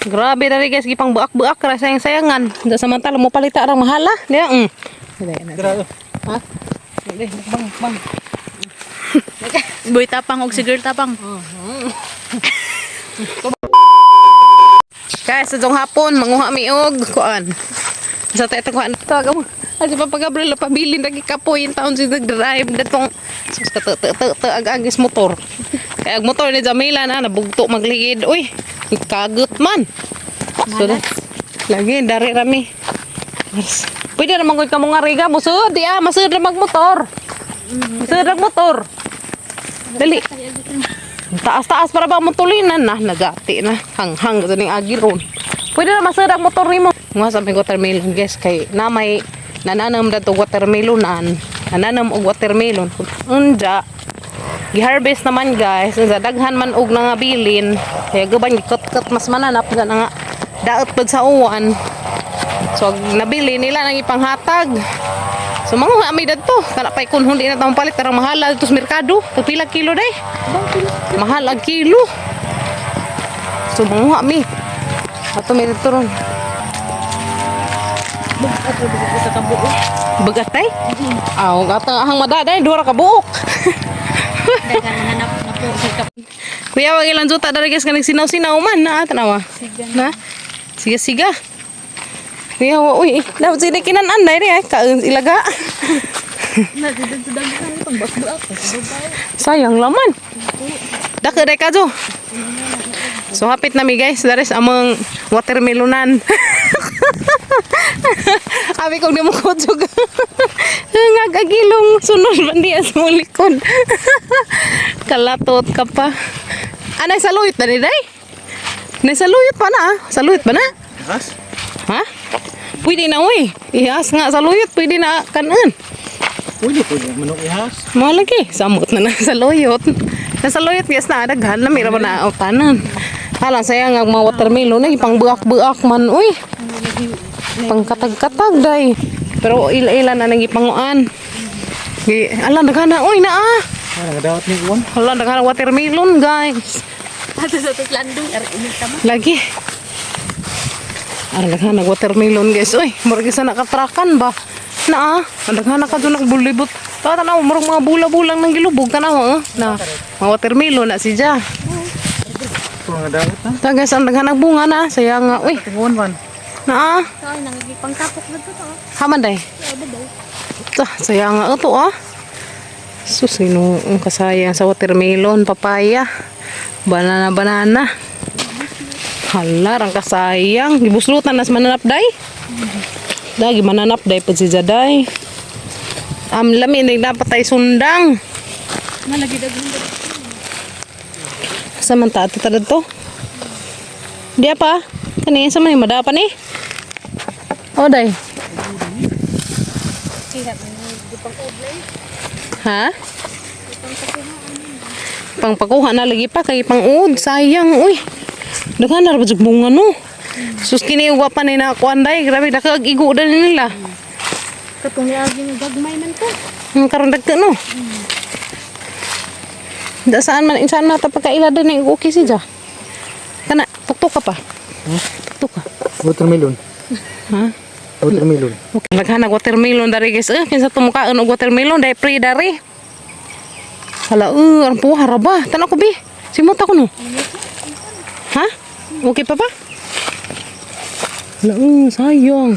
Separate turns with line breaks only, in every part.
Grabe dari guys, gipang buak-buak ra sayang-sayangan. Da samantala mo palita ra mahala. Dia.
Grabe.
Ha? Dili, bang.
Boy tapang og si girl tapang.
Guys, sa hapon manguha mi og kuan. Sa tayo kuan taga mo. Ay pa Gabriel pabilin lagi kapoy in taon si nag-drive datong sus agagis motor. Kaya ang motor ni Jamila na nabugto magligid. Uy, kagut man. So, lagi dari rami. Pwede na mangoy ka mga riga mo sud di masud ra magmotor. Masud ra motor. Dali. Taas-taas para ba mo tulinan na nagati na hanghang sa ning agiron. Pwede na masud ra motor nimo. Nga sa watermelon guys kay na may nananam dato watermelonan. Nananam og watermelon. Unda gi-harvest naman guys, sa daghan man og nangabilin. Kaya gaban gikot-kot mas mananap nga daot pag sa uwan. So nabili nila nang ipanghatag. So mga ami dadto, kana pay kun hindi na tawong palit karang mahal dito sa merkado. Pila kilo day? Mahal ang kilo. So mga ami. Ato mi dito ron. Bagatay? Aw, gata hang madaday dura ka buok.
Dagan hanap na po sa
Kuya, wag ilang juta dari guys kanang sinaw-sinaw man na tanawa. Na. Siga-siga. Kuya, uy, dapat sini kinan anday ri kaon ilaga.
na sudan kan pang bakbuak.
Sayang laman. Daka day ka jo. So hapit na mi guys, dares among watermelonan. Abi kong di mo kutsog. Ngagagilong sunod bandiya sa mong likod. Kalatot ka pa. Anay saluyot na ni day? Nay saluyot pa na. Saluyot pa na?
Has?
Ha? Pwede na uy. Ihas nga saluyot. Pwede na kanan.
Pwede manok ihas.
Malagi. Samot na saluyot. Nasaluyot guys na daghan na mira ba na tanan. Hala saya nga mga watermelon na ipang buak-buak man uy. Pang katag-katag day. Pero ila-ila na nang ipanguan. Ala daghana uy na
Nagadaot ni uwan.
Hala daghana watermelon guys.
Ato sa landong ar inita mo.
Lagi. Ara daghana watermelon guys. Uy, murag isa nakatrakan ba? Na daghana ka do nagbulibot. Tanaw murag mga bula-bulang nang gilubog tanaw na. Mga watermelon na si Ja.
Nagadaot na.
Ta guys, ang daghana bunga na. Sayang nga uy.
Tinguan man.
Na
Ay nangigipang tapok na to.
haman day. Sayang nga ito Sus, ang kasayang sa watermelon, papaya, banana. Hala, ang kasayang. Gibuslutan nas mananap day. Dagi mananap day pag si Jaday. Lami, hindi dapat tayo sundang.
Nalagi dagang.
Samanta, ito talad to. Di apa? Kani, sa man yung madapa ni? O, day. Ha? Pangpakuha na lagi pa kay pang-ud. Sayang, uy. Daghan na rabad bunga no. Sus kini uwa pa ni na kuanday. Grabe nakag-igo na nila.
Katong lagi ni gagmay man to.
Karon dagka no. Da saan man insaan mata pagkaila din ng okay si Ja. Kana tuktok ka pa. Tuktok ka.
Watermelon.
Ha?
Watermelon.
Okay, naghanag watermelon dari guys. Kinsa tumukaan og watermelon dai pre dari. Hala, ang puha ra ba? Tanaw ko bi. Simot ako no. Ha? Okay pa ba? Hala, sayang.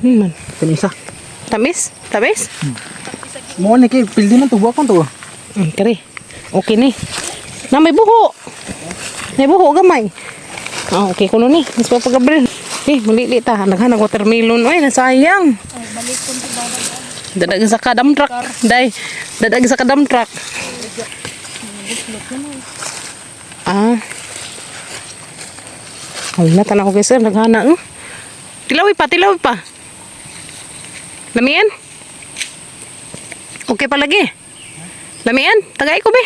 Man.
Kanisa.
Tamis? Tamis?
Mo ni kay pildi man tuwa kon to.
Kare. Okay ni. Na may buho. May buho gamay. Okay kuno ni. Mas pa Gabriel. Malili ta. Naghanag watermelon. Ay, nasayang.
Balik kun to badag.
Dadag sa kadam truck. Day. Dadag sa kadam truck. Wala tanah ko guys. Naghana. Tilawi pa. Lamian? Okay pa lagi. Lamian? Tagay ko be.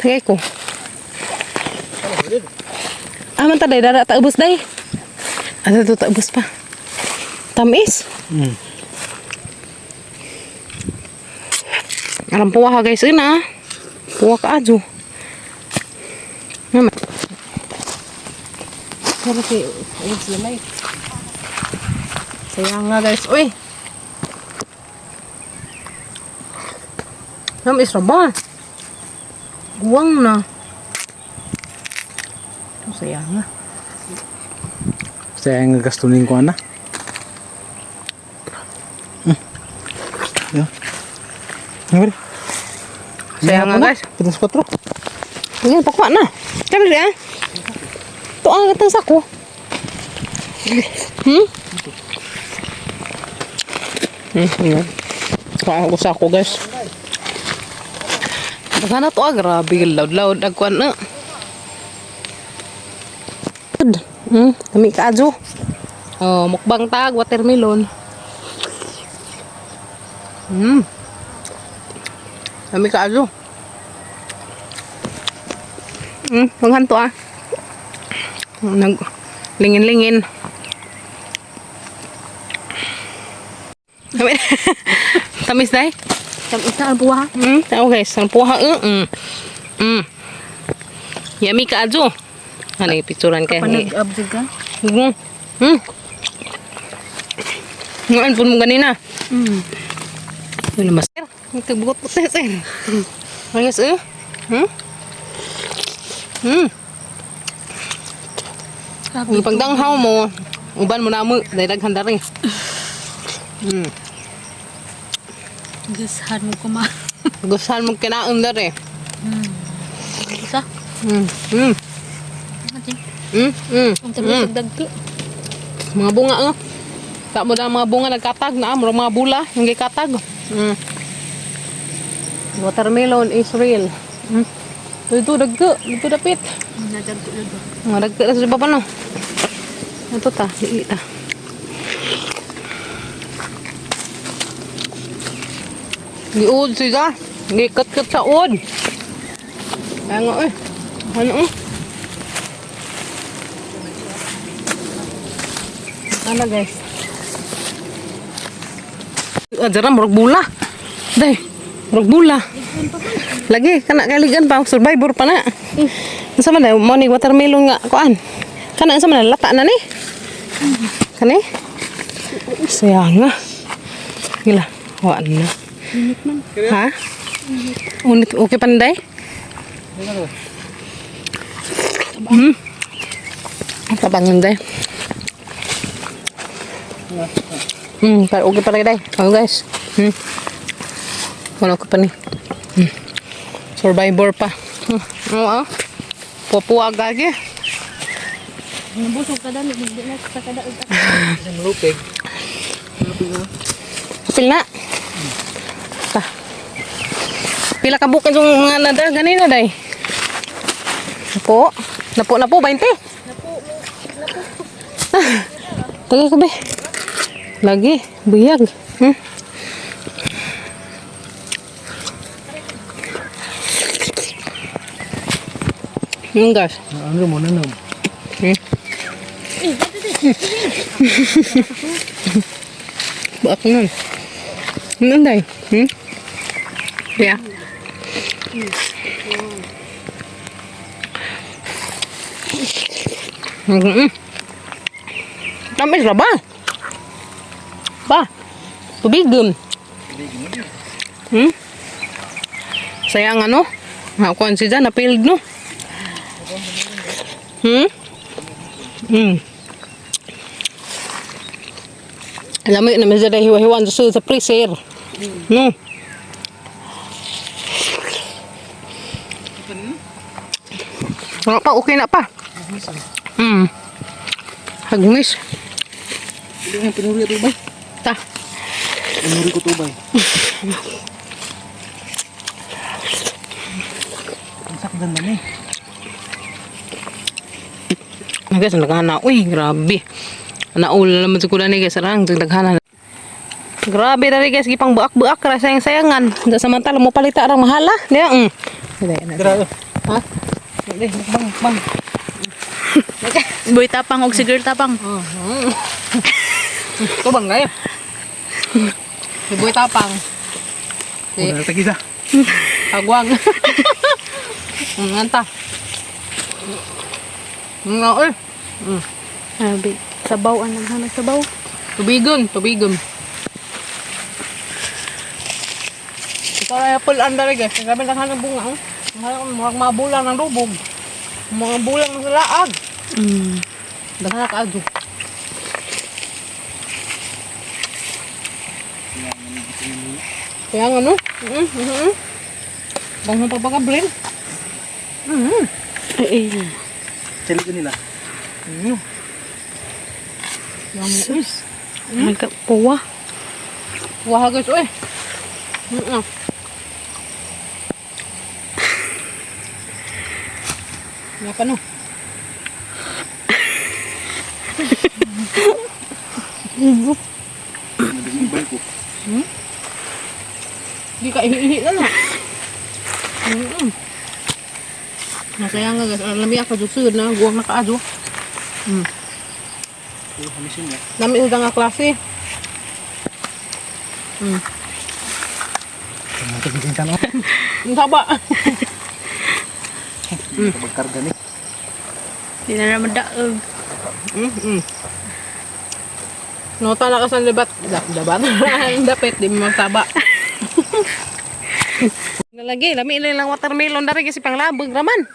Tagay ko. Man taday dara ta ubos day. Ano to ta ubos pa? Tamis? Alam puwa ha guys, ina. Puwa ka ajo. Mama. Pero si lamay. Sayang nga guys. Uy. Nam isra ba? Guwang na. Sayang nga.
Saya yang ngegastunin ko na. Ya. Ngeri.
Sayang nga guys.
Kita sepatro.
Ayan, pakuha na. Kami rin ah. Ito ang gatang sako. Ayan. Kuha ko sako guys. Baka na to ah. Grabe. Loud. Agkuhan na. Kami kaadyo. Oh, mukbang tag. Watermelon. Kami kaadyo. Panghan to ah. Lingin-lingin. Tamis dai.
Tamis na ang buha.
Tao guys, ang puha. Yummy ka ajo. Ano yung picturean kayo?
Panag-absig ka?
Ngayon po mo ganina. Wala mas. Nagkabugot po tayo sa'yo. Ayos eh. Yung pagdanghaw mo, uban mo na mo, dahil daghanda rin.
Gusahan mo kuma.
Gustahan mo kinaon na rin.
Isa? Ang tabi sa dagko.
Mga bunga nga. Tak mo na mga bunga nagkatag na, mga bula, yung gikatag. Watermelon is real. Dito dagko, dito dapit.
Nadagko yun ba?
Mga dagko na sa baba no. Ito ta, liit ta. Giud siya. Gikat-kat sa ud. Kaya nga eh. Ano eh. Ano guys? Ajaran murag bula. Day, murag bula. Lagi kana kaligan pa survivor pa na. Unsa man daw mo ni watermelon nga kuan. Kana unsa man lata na ni? Kani? Sayang nga. Gila, wa na. Ha? Unit okay panday? Tabang day. Pero okay pa rin day. Oh guys. Ano ko pa ni? Survivor pa. Oo. Pupuwa gagi.
Nabusog ka dali. Hindi na sa kadaog.
Lupig.
Kapil na. Ta. Pila ka bukan yung mga nada ganina day. Napo 20. Tagay ko be. Lagi buyag. Guys.
Ano mo na nam?
Bakit nun? Ano day? Yeah. Tamis na ba? Ba? Tubigum. Sayang ano? Nakuha si Jan, na-failed no? Alam mo yun, naman siya hiwa-hiwan sa freezer. No? Wala pa, okay na pa. Hagngis.
Hindi nga pinuri ito ba?
Ta.
Pinuri ko ito ba? Ang sakdan na eh.
Guys, naghana. Uy, grabe. Naul naman sa kuda ni guys. Arang, naghana. Grabe na rin guys. Gipang buak-buak. Sayang-sayangan. Samantala mo palita arang mahala. Diya,
Grabe.
Ha? Bang.
Boy tapang og si girl tapang.
Ito bang ngayon? Si Boy Tapang. Si
Una tagisa.
Agwang. Nganta. Nga eh.
Sabi, sabaw ang naghanap sabaw.
Tubigon. Ito ay apple under guys. Grabe lang hanang bunga. Mga bulang ng lubog. Mga bulang ng laag. Dahil nakaadyo. Kaya nga no? Bang mo pagpakablin.
Ay,
Sili ko nila.
Yang is.
nagkapuwa.
Wah guys, oy. Ngapa no?
Naging bal ko.
Di ka ihi na na. Nasaya nga guys, lami ako jusud na guwang nakaadyo.
Pero hamisin niya.
Lami sa nga klase.
Nagiging ka na.
Ang taba.
Magkarga ni.
Di na naman daog.
Nota na ka sa libat. Dabat. Dapit, di mo magtaba. Nalagi, lami lang watermelon dari kasi panglabog raman.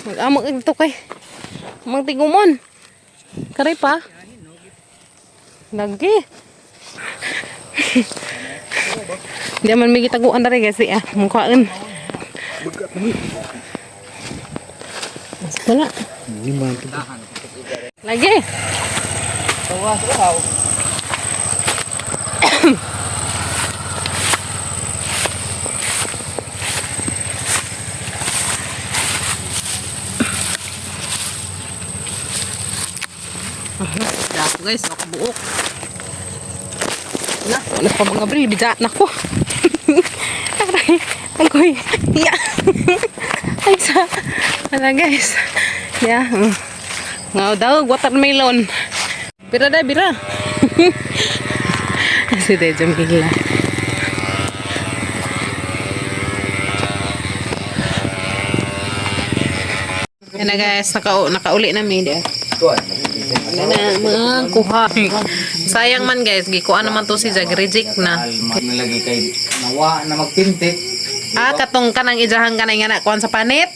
Mag-amok ito kay. Magtigumon. Karay pa. Lagi. Di man may gitaguan dari kasi mukhaan. Wala. Lagi.
Tawas uhaw.
Ako guys, nakabuok. Na, wala pa mga bril, bijat na ko. Aray, agoy. Ya. Ay sa. Wala guys. Ya. Ngaw daw, watermelon. Bira dah, bira. Si Deja Mila. Yan na guys, nakauli namin dia. Yan na, mga kuha. Sayang man guys, gikuha naman to si Jag, reject na.
Nalagi kay nawa na magpintik.
Katong kanang ijahan kanang nga na kuan sa panit.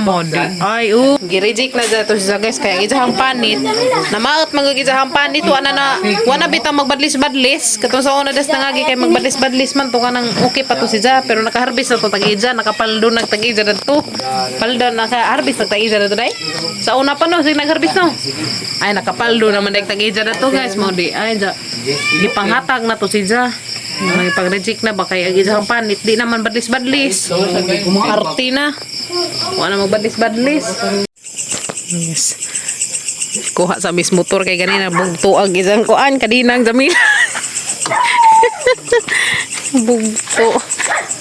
Mod. Ay, gireject na dito si Jag guys, kaya ijahang panit. Namaot magigijahang panit, wana bitang magbadlis-badlis. Katong sa una des nangagi kay magbadlis-badlis man to kanang okay pa to si Jag, pero nakaharbis na to tag-ija, nakapaldo nagtag-ija na to. Paldo nakaharbis nagtag-ija na to dai. Sa una pa no, sig nagharbis no. Ay nakapaldo naman nagtag-ija na to guys, mo di. Ay, gipanghatag na to si Jag. May pag-reject na ba kaya ijahang panit, di naman badlis-badlis. Arti na. Wala magbadlis-badlis. Yes. Kuha sa mis motor kay ganina bugto ang isang kuan kadinang Jamil. Bugto.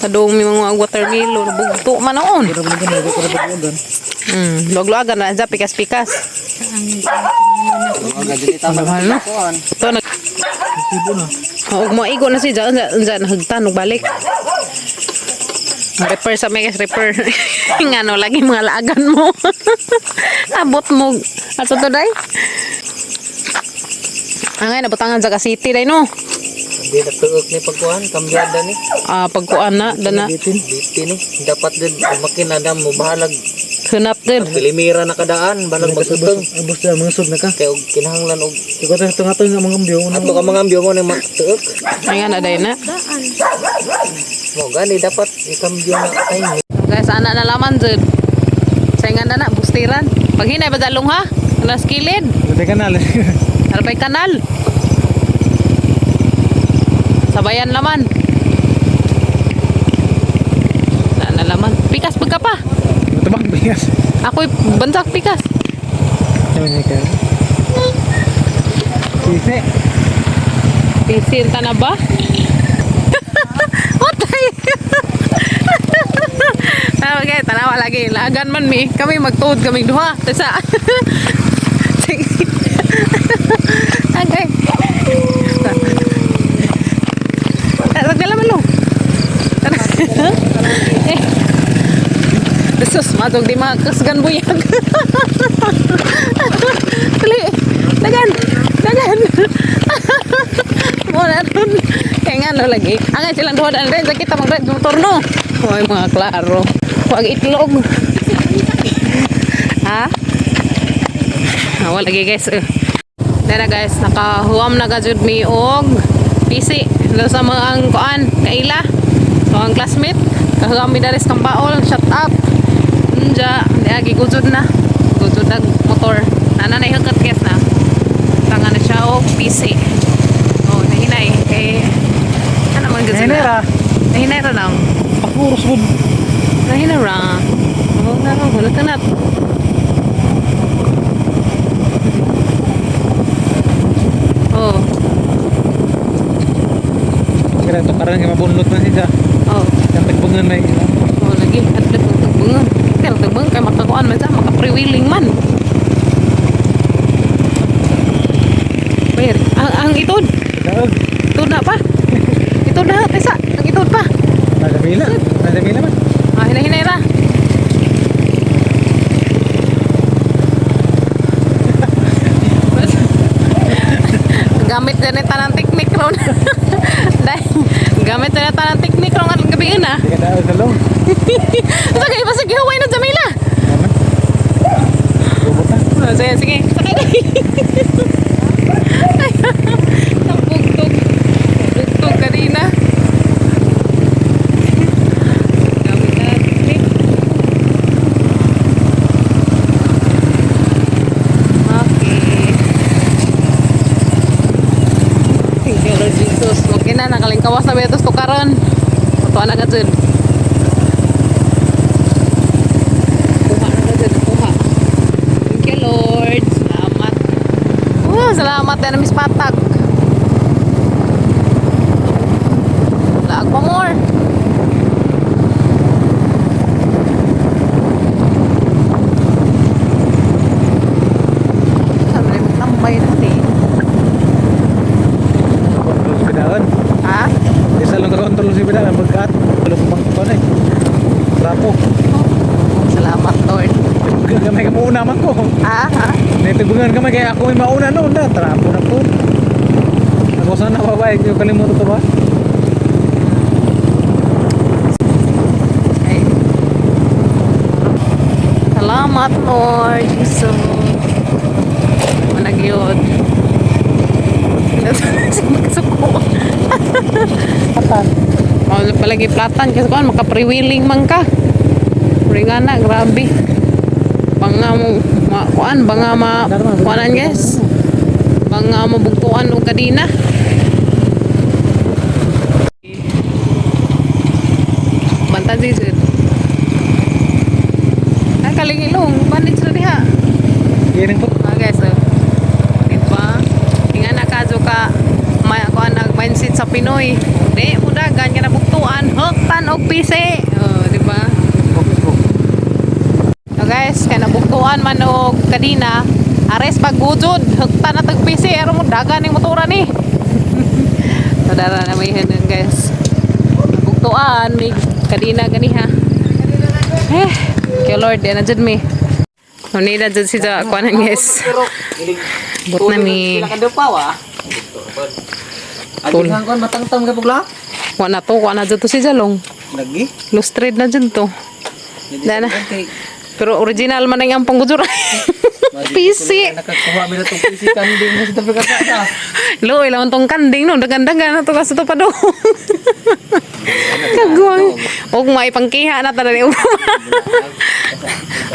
Kadong may mga watermelon bugto man noon. Log-logan na dyan, pikas-pikas. Ano? Ito nag... Huwag mo igo na siya. Diyan, nahagtan, balik. Repair sa may repair. Nga no, lagi mga laagan mo. Abot mo. Ato to, day? Angay, nabutangan sa City, day, no?
Hindi na tuok ni pagkuhan, kambyada ni.
Pagkuan na, dana.
Bitin ni. Dapat din, makinada mo, bahalag.
Hanap din.
Pilimira na kadaan, balang magsutong. Abos na, mga sud na ka. Kaya kinahanglan og. Ikaw tayo tungatong nga mga ambyo. Ato ka mga ambyo mo na magtuok.
Ayan na, day na.
Mo, gani, dapat ikambyo na time.
Guys, anak na laman dyan. Saingan na na, bustiran. Pag hinay ba dalong ha? Alas kilid.
Buti kanal.
Arbay kanal. Sabayan laman. Na laman. Pikas pagka pa.
Tabak bigas.
Ako'y bansak pikas.
Sabi ka. Sisi.
Pisinta na ba? Otay. Okay, tanawa lagi. Lagan man mi. Kami magtuod kaming duha. Tesa. Sige. Okay. Nagdala man lo. Eh. Sus, matog di makasgan buyag. Dali. Dagan. Dagan. Muna nun. Kaya nga no lagi. Angay silang duha daan rin. Sa kita mag-ride motor no. Hoy mga klaro. Huwag itlog. Ha? Wala lagi guys. Dara guys, nakahuam na gajud mi og PC. Dala sa mga ang kuan, kaila. So ang classmate, kahuam mi dares kang baol, shut up. Unja, diagi gujud na. Gujud na motor. Nana na ihakat guys na. Tangan na siya og PC. Oh, nahinay. Eh, ano man gajud na? Nahinay ra lang.
Pakurus bud.
Nahinay ra. Oh, naro, wala tanat. Oh.
Kira to karang mabunlot na siya.
Oh.
Yang tagbungan na ila.
Oh, lagi ada tagbungan. Kaya tagbungan kay makakuan man sa maka-pre-wheeling man. Bayar. Ang itod.
Daog.
Itod na pa. Itod na tesa. Ang itod pa.
Nasa mila. Nasa mila man.
Ah, hinay-hinay ra. Gamit na ni tanang teknik ron. Dai. Gamit na tanang teknik ron at gabi na.
Tiga daog sa long.
Sa kay basta gihuway na Jamila.
Robot na.
Oh, sige, sige. Sakay na. Nabugtog. Bugtog kanina. Gamit na teknik. Okay. Thank you Lord Jesus. Okay na, nakalingkawas na betos to karon. Tuwa na ka dyan. Kuha na ka dyan, kuha. Thank you Lord. Salamat. Salamat na Miss Patag. Laag pa more. Sabi mo tambay natin.
Kontrol si bidaan.
Ha?
Isa lang kontrol si bidaan. Pagkat. Tulong pang kuan eh. Trapo.
Salamat Lord.
Gamay ka mauna man ko.
Ha? Ha?
Naitibungan ka kaya ako yung mauna noon na. Trapo na po. Ako sana babae. Yung kalimutan to ba?
Okay. Salamat Lord Jesus. Manag yun. Suko.
Atan.
Mau palagi platan kasi kuan maka-pre-wheeling man ka. Ringana grabe. Banga mo kuan banga kuanan guys. Banga mabugtuan og kadina. Bantan di sud. Ay kalingilong banit sa diha.
Giring po.
Guys, diba? Tinga na kadyo ka kuan ang mindset sa Pinoy. Di mo dagan ka nabugtuan, huktan og pisi. Oh, di ba? So guys, kay nabugtuan man og kadina, ares paggujud, huktan na tag pisi, ero mo dagan ning motora ni. Sadara na may hanan guys. Nabugtuan ni kadina ganiha. Kay Lord, na jud mi. Nuni na jud si sa kuanan guys. But na mi. Tul.
Ang kon matangtam ka pugla?
Wala to, wala na dyan to si Jalong.
Lagi.
Lustrade na dyan to. Dana. Pero original man ang panggujura. PC.
Nakakuha mi na tong PC kanding mo sa tabi ka sa.
Lo, ilaw tong kanding no. Dagan-dagan na to kasi to pa do. Kagwang. Og maipangkiha na tada ni ugma.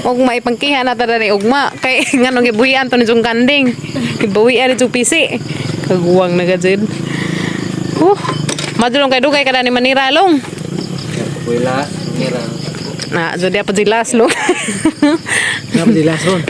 Og maipangkiha na tada ni ugma. Kay nga nung gibuhian to ni yung kanding. Gibuhian ni yung PC. Kagwang na gajid. Madulong kay dugay kada ni Manira long.
Wala, mira.
Na, jadi apa jelas lo.
Ngapa jelas ron?